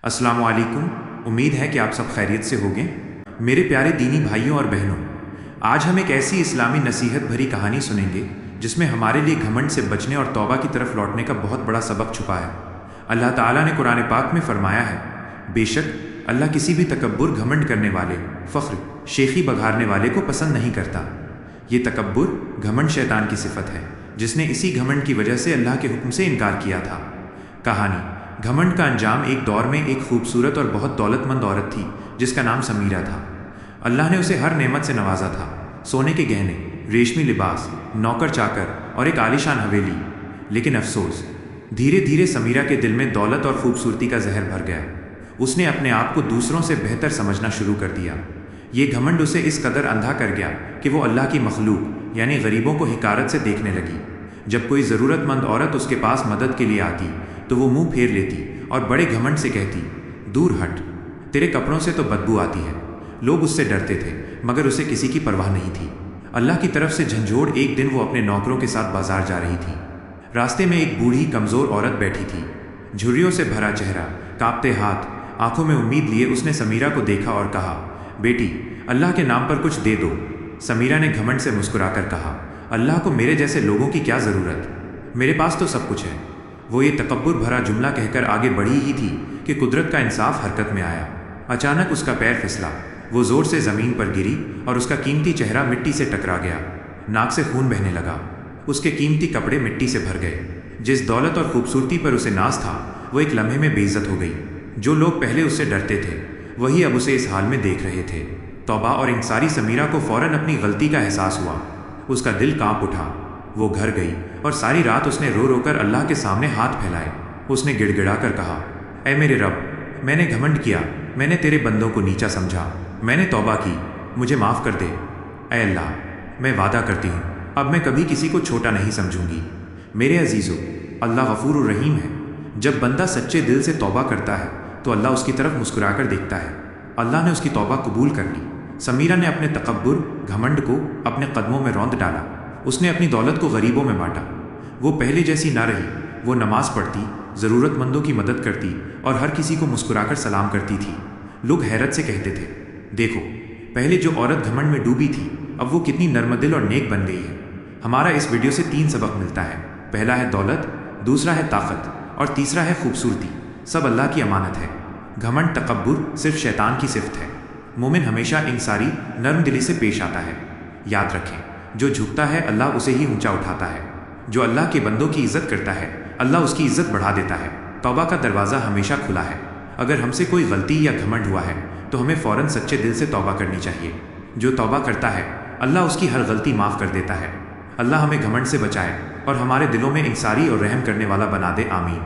अस्सलाम वालेकुम। उम्मीद है कि आप सब खैरियत से होंगे। मेरे प्यारे दीनी भाइयों और बहनों, आज हम एक ऐसी इस्लामी नसीहत भरी कहानी सुनेंगे जिसमें हमारे लिए घमंड से बचने और तौबा की तरफ लौटने का बहुत बड़ा सबक छुपा है। अल्लाह ताला ने कुरान पाक में फरमाया है, बेशक अल्लाह किसी भी तकब्बुर, घमंड करने वाले, फ़ख्र, शेखी बघारने वाले को पसंद नहीं करता। ये तकब्बुर, घमंड शैतान की सिफत है जिसने इसी घमंड की वजह से अल्लाह के हुक्म से इनकार किया था। कहानी: घमंड का अंजाम: एक दौर में एक खूबसूरत और बहुत दौलतमंद औरत थी जिसका नाम समीरा था। अल्लाह ने उसे हर नेमत से नवाजा था, सोने के गहने, रेशमी लिबास, नौकर चाकर और एक आलीशान हवेली। लेकिन अफसोस, धीरे धीरे समीरा के दिल में दौलत और खूबसूरती का जहर भर गया। उसने अपने आप को दूसरों से बेहतर समझना शुरू कर दिया। ये घमंड उसे इस कदर अंधा कर गया कि वो अल्लाह की मखलूक यानी गरीबों को हिकारत से देखने लगी। जब कोई ज़रूरतमंद औरत उसके पास मदद के लिए आती तो वो मुंह फेर लेती और बड़े घमंड से कहती, दूर हट, तेरे कपड़ों से तो बदबू आती है। लोग उससे डरते थे मगर उसे किसी की परवाह नहीं थी। अल्लाह की तरफ से झंझोड़: एक दिन वो अपने नौकरों के साथ बाजार जा रही थी। रास्ते में एक बूढ़ी कमज़ोर औरत बैठी थी, झुर्रियों से भरा चेहरा, कांपते हाथ, आंखों में उम्मीद लिए उसने समीरा को देखा और कहा, बेटी, अल्लाह के नाम पर कुछ दे दो। समीरा ने घमंड से मुस्कुराकर कहा, अल्लाह को मेरे जैसे लोगों की क्या ज़रूरत, मेरे पास तो सब कुछ है। वो ये तकब्बुर भरा जुमला कहकर आगे बढ़ी ही थी कि कुदरत का इंसाफ हरकत में आया। अचानक उसका पैर फिसला, वो ज़ोर से ज़मीन पर गिरी और उसका कीमती चेहरा मिट्टी से टकरा गया। नाक से खून बहने लगा, उसके कीमती कपड़े मिट्टी से भर गए। जिस दौलत और खूबसूरती पर उसे नाज था वो एक लम्हे में बेइज्जत हो गई। जो लोग पहले उससे डरते थे वही अब उसे इस हाल में देख रहे थे। तौबा और इंसारी समीरा को फ़ौरन अपनी गलती का एहसास हुआ। उसका दिल कांप उठा। वो घर गई और सारी रात उसने रो रो कर अल्लाह के सामने हाथ फैलाए। उसने गिड़गिड़ा कर कहा, ऐ मेरे रब, मैंने घमंड किया, मैंने तेरे बंदों को नीचा समझा, मैंने तौबा की, मुझे माफ़ कर दे। ऐ अल्लाह, मैं वादा करती हूँ अब मैं कभी किसी को छोटा नहीं समझूंगी। मेरे अजीज़ों, अल्लाह गफूर रहीम है। जब बंदा सच्चे दिल से तौबा करता है तो अल्लाह उसकी तरफ मुस्कुराकर देखता है। अल्लाह ने उसकी तौबा कबूल कर ली। समीरा ने अपने तकब्बुर, घमंड को अपने कदमों में रौंद डाला। उसने अपनी दौलत को गरीबों में बांटा। वो पहले जैसी ना रही। वो नमाज पढ़ती, ज़रूरतमंदों की मदद करती और हर किसी को मुस्कुराकर सलाम करती थी। लोग हैरत से कहते थे, देखो, पहले जो औरत घमंड में डूबी थी अब वो कितनी नर्मदिल और नेक बन गई है। हमारा इस वीडियो से 3 सबक मिलता है। पहला है दौलत, दूसरा है ताकत और तीसरा है खूबसूरती। सब अल्लाह की अमानत है। घमंड, तकब्बुर सिर्फ शैतान की सिफत है। मोमिन हमेशा इंसारी, नर्म दिली से पेश आता है। याद रखें, जो झुकता है अल्लाह उसे ही ऊंचा उठाता है। जो अल्लाह के बंदों की इज्जत करता है अल्लाह उसकी इज्जत बढ़ा देता है। तौबा का दरवाज़ा हमेशा खुला है। अगर हमसे कोई गलती या घमंड हुआ है तो हमें फ़ौरन सच्चे दिल से तौबा करनी चाहिए। जो तौबा करता है अल्लाह उसकी हर गलती माफ़ कर देता है। अल्लाह हमें घमंड से बचाए और हमारे दिलों में इंसारी और रहम करने वाला बना दे, आमीन।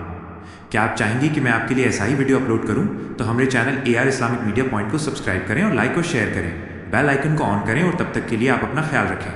क्या आप चाहेंगे कि मैं आपके लिए ऐसा ही वीडियो अपलोड करूं? तो हमारे channel AR Islamic media point को सब्सक्राइब करें और लाइक और शेयर करें। बेल आइकन को ऑन करें और तब तक के लिए आप अपना ख्याल रखें।